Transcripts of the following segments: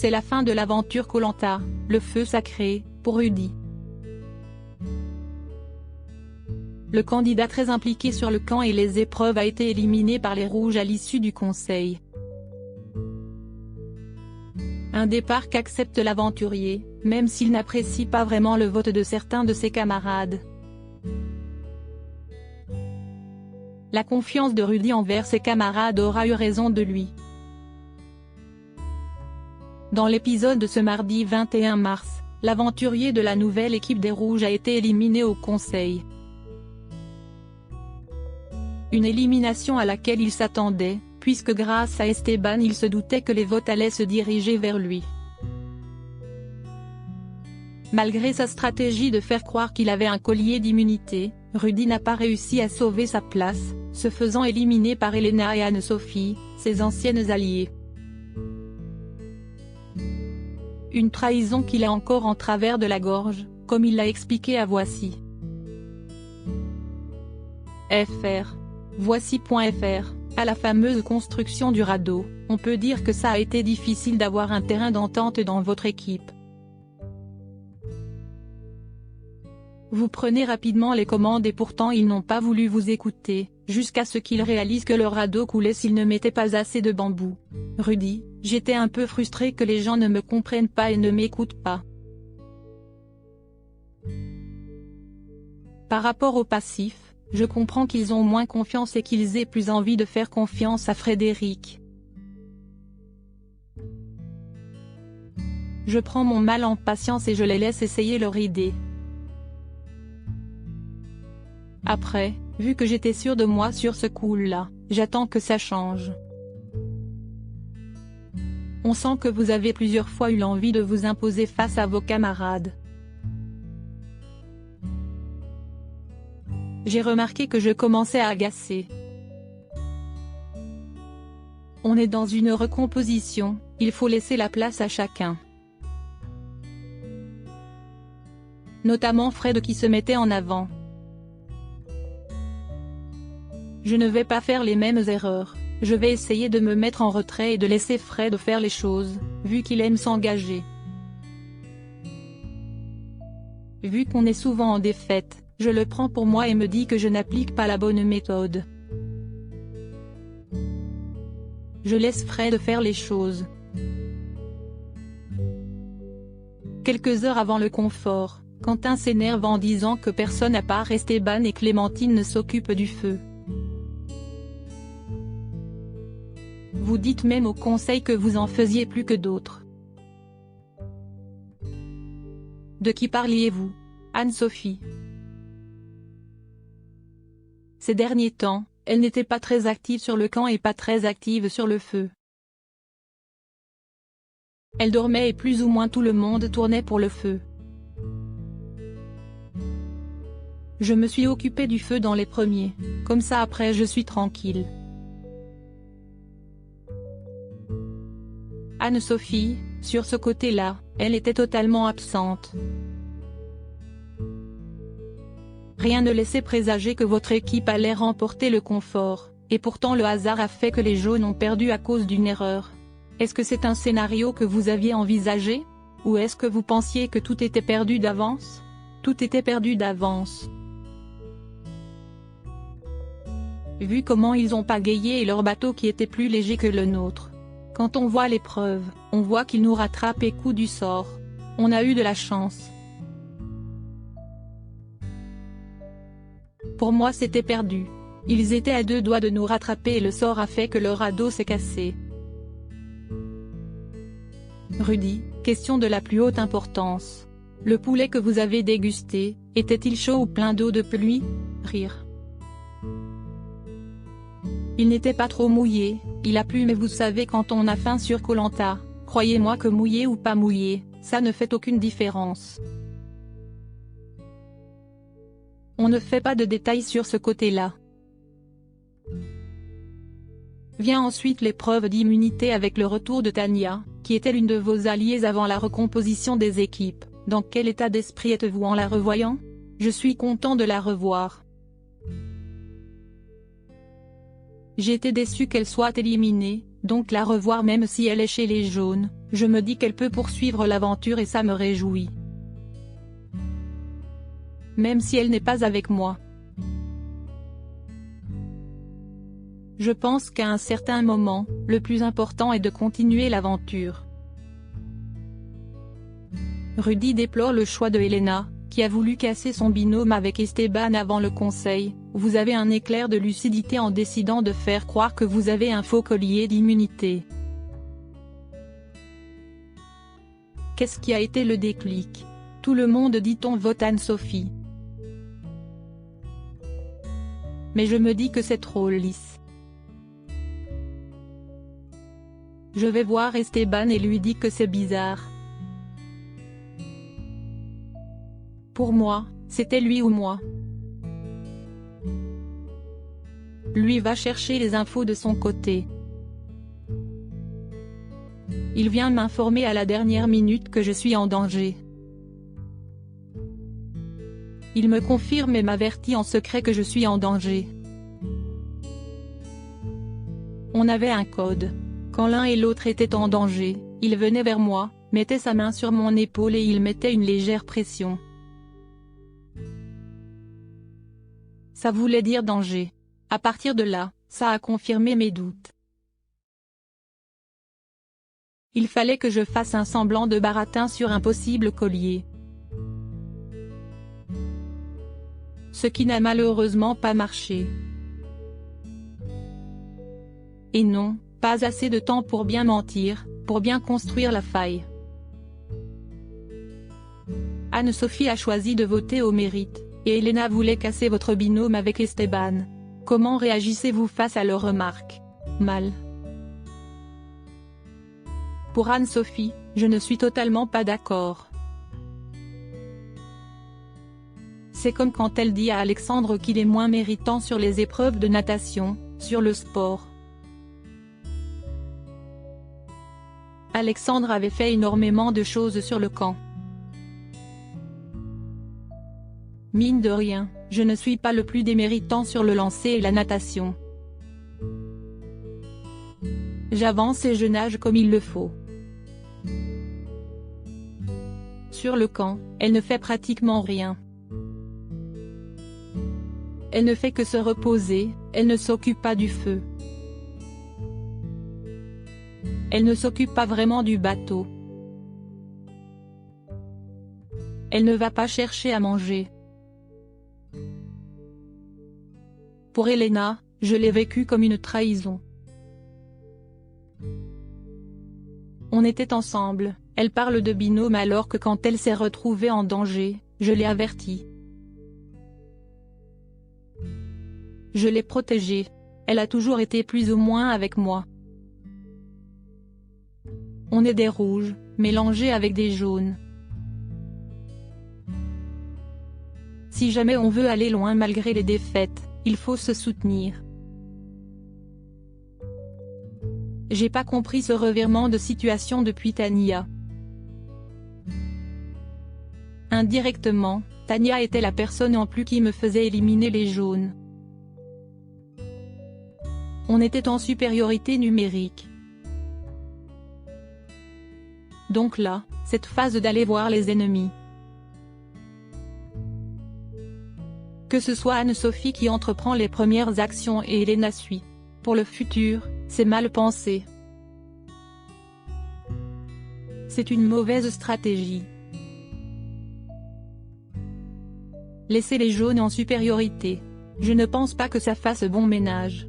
C'est la fin de l'aventure Koh Lanta, le feu sacré, pour Rudy. Le candidat très impliqué sur le camp et les épreuves a été éliminé par les Rouges à l'issue du conseil. Un départ qu'accepte l'aventurier, même s'il n'apprécie pas vraiment le vote de certains de ses camarades. La confiance de Rudy envers ses camarades aura eu raison de lui. Dans l'épisode de ce mardi 21 mars, l'aventurier de la nouvelle équipe des Rouges a été éliminé au conseil. Une élimination à laquelle il s'attendait, puisque grâce à Esteban il se doutait que les votes allaient se diriger vers lui. Malgré sa stratégie de faire croire qu'il avait un collier d'immunité, Rudy n'a pas réussi à sauver sa place, se faisant éliminer par Elena et Anne-Sophie, ses anciennes alliées. Une trahison qu'il a encore en travers de la gorge, comme il l'a expliqué à Voici. Voici.fr. À la fameuse construction du radeau, on peut dire que ça a été difficile d'avoir un terrain d'entente dans votre équipe. Vous prenez rapidement les commandes et pourtant ils n'ont pas voulu vous écouter, jusqu'à ce qu'ils réalisent que le radeau coulait s'ils ne mettaient pas assez de bambou. Rudy, j'étais un peu frustré que les gens ne me comprennent pas et ne m'écoutent pas. Par rapport au passif, je comprends qu'ils ont moins confiance et qu'ils aient plus envie de faire confiance à Frédéric. Je prends mon mal en patience et je les laisse essayer leur idée. Après, vu que j'étais sûr de moi sur ce coup-là, j'attends que ça change. On sent que vous avez plusieurs fois eu l'envie de vous imposer face à vos camarades. J'ai remarqué que je commençais à agacer. On est dans une recomposition, il faut laisser la place à chacun. Notamment Fred qui se mettait en avant. Je ne vais pas faire les mêmes erreurs, je vais essayer de me mettre en retrait et de laisser Fred faire les choses, vu qu'il aime s'engager. Vu qu'on est souvent en défaite, je le prends pour moi et me dis que je n'applique pas la bonne méthode. Je laisse Fred faire les choses. Quelques heures avant le confort, Quentin s'énerve en disant que personne à part Esteban et Clémentine ne s'occupe du feu. Vous dites même au conseil que vous en faisiez plus que d'autres. De qui parliez-vous, Anne-Sophie? Ces derniers temps, elle n'était pas très active sur le camp et pas très active sur le feu. Elle dormait et plus ou moins tout le monde tournait pour le feu. Je me suis occupée du feu dans les premiers, comme ça après je suis tranquille. Anne-Sophie, sur ce côté-là, elle était totalement absente. Rien ne laissait présager que votre équipe allait remporter le confort, et pourtant le hasard a fait que les jaunes ont perdu à cause d'une erreur. Est-ce que c'est un scénario que vous aviez envisagé? Ou est-ce que vous pensiez que tout était perdu d'avance? Tout était perdu d'avance. Vu comment ils ont pagayé et leur bateau qui était plus léger que le nôtre. Quand on voit l'épreuve, on voit qu'ils nous rattrapent et coup du sort. On a eu de la chance. Pour moi c'était perdu. Ils étaient à 2 doigts de nous rattraper et le sort a fait que le radeau s'est cassé. Rudy, question de la plus haute importance. Le poulet que vous avez dégusté, était-il chaud ou plein d'eau de pluie? Rire. Il n'était pas trop mouillé, il a plu mais vous savez quand on a faim sur Koh Lanta, croyez-moi que mouillé ou pas mouillé, ça ne fait aucune différence. On ne fait pas de détails sur ce côté-là. Vient ensuite l'épreuve d'immunité avec le retour de Tania, qui était l'une de vos alliées avant la recomposition des équipes. Dans quel état d'esprit êtes-vous en la revoyant? Je suis content de la revoir. J'étais déçu qu'elle soit éliminée, donc la revoir même si elle est chez les jaunes, Je me dis qu'elle peut poursuivre l'aventure et ça me réjouit. Même si elle n'est pas avec moi. Je pense qu'à un certain moment, le plus important est de continuer l'aventure. Rudy déplore le choix de Elena, qui a voulu casser son binôme avec Esteban avant le conseil. Vous avez un éclair de lucidité en décidant de faire croire que vous avez un faux collier d'immunité. Qu'est-ce qui a été le déclic? Tout le monde dit on vote Anne-Sophie. Mais je me dis que c'est trop lisse. Je vais voir Esteban et lui dis que c'est bizarre. Pour moi, c'était lui ou moi. Lui va chercher les infos de son côté. Il vient m'informer à la dernière minute que je suis en danger. Il me confirme et m'avertit en secret que je suis en danger. On avait un code. Quand l'un et l'autre étaient en danger, il venait vers moi, mettait sa main sur mon épaule et il mettait une légère pression. Ça voulait dire danger. À partir de là, ça a confirmé mes doutes. Il fallait que je fasse un semblant de baratin sur un possible collier. Ce qui n'a malheureusement pas marché. Et non, pas assez de temps pour bien mentir, pour bien construire la faille. Anne-Sophie a choisi de voter au mérite, et Elena voulait casser votre binôme avec Esteban. Comment réagissez-vous face à leurs remarques? Mal. Pour Anne-Sophie, je ne suis totalement pas d'accord. C'est comme quand elle dit à Alexandre qu'il est moins méritant sur les épreuves de natation, sur le sport. Alexandre avait fait énormément de choses sur le camp. Mine de rien, je ne suis pas le plus déméritant sur le lancer et la natation. J'avance et je nage comme il le faut. Sur le camp, elle ne fait pratiquement rien. Elle ne fait que se reposer, elle ne s'occupe pas du feu. Elle ne s'occupe pas vraiment du bateau. Elle ne va pas chercher à manger. Pour Elena, je l'ai vécu comme une trahison. On était ensemble, elle parle de binôme alors que quand elle s'est retrouvée en danger, je l'ai avertie. Je l'ai protégée, elle a toujours été plus ou moins avec moi. On est des rouges, mélangés avec des jaunes. Si jamais on veut aller loin malgré les défaites, il faut se soutenir. J'ai pas compris ce revirement de situation depuis Tania. Indirectement, Tania était la personne en plus qui me faisait éliminer les jaunes. On était en supériorité numérique. Donc là, cette phase d'aller voir les ennemis. Que ce soit Anne-Sophie qui entreprend les premières actions et Elena suit. Pour le futur, c'est mal pensé. C'est une mauvaise stratégie. Laisser les jaunes en supériorité. Je ne pense pas que ça fasse bon ménage.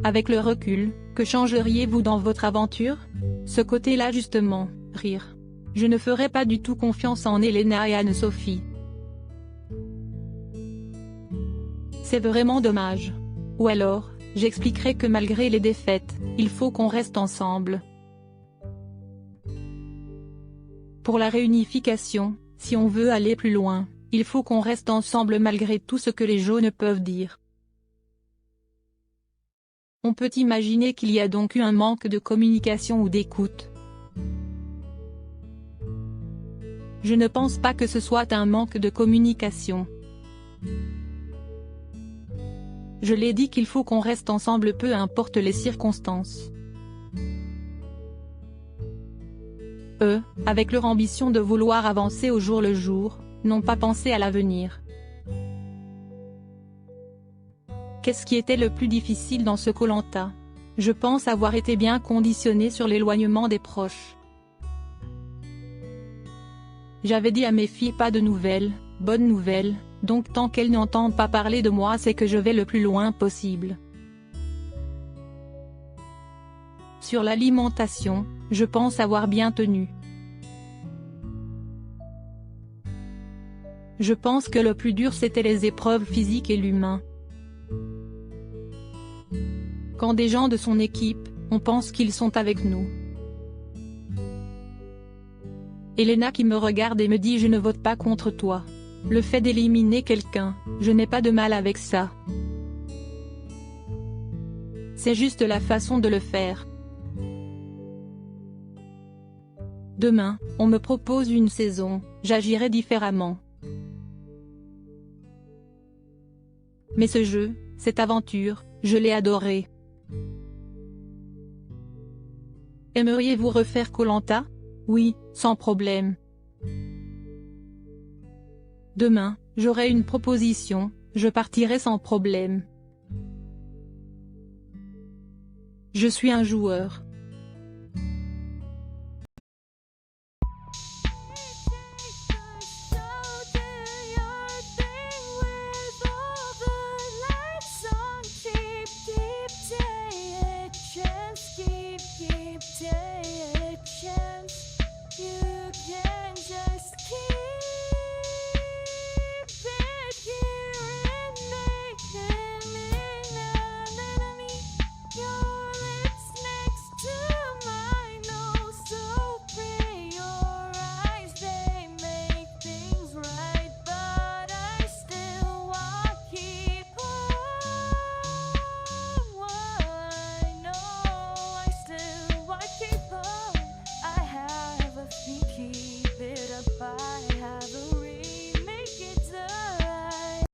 Avec le recul, que changeriez-vous dans votre aventure? Ce côté-là justement, rire. Je ne ferai pas du tout confiance en Elena et Anne-Sophie. C'est vraiment dommage. Ou alors, j'expliquerai que malgré les défaites, il faut qu'on reste ensemble. Pour la réunification, si on veut aller plus loin, il faut qu'on reste ensemble malgré tout ce que les jaunes peuvent dire. On peut imaginer qu'il y a donc eu un manque de communication ou d'écoute. Je ne pense pas que ce soit un manque de communication. Je l'ai dit qu'il faut qu'on reste ensemble peu importe les circonstances. Eux, avec leur ambition de vouloir avancer au jour le jour, n'ont pas pensé à l'avenir. Qu'est-ce qui était le plus difficile dans ce Koh-Lanta? Je pense avoir été bien conditionné sur l'éloignement des proches. J'avais dit à mes filles pas de nouvelles, bonnes nouvelles, donc tant qu'elles n'entendent pas parler de moi c'est que je vais le plus loin possible. Sur l'alimentation, je pense avoir bien tenu. Je pense que le plus dur c'était les épreuves physiques et l'humain. Quand des gens de son équipe, on pense qu'ils sont avec nous. Elena qui me regarde et me dit je ne vote pas contre toi. Le fait d'éliminer quelqu'un, je n'ai pas de mal avec ça. C'est juste la façon de le faire. Demain, on me propose une saison, j'agirai différemment. Mais ce jeu, cette aventure, je l'ai adoré. Aimeriez-vous refaire Koh-Lanta? Oui, sans problème. Demain, j'aurai une proposition, je partirai sans problème. Je suis un joueur.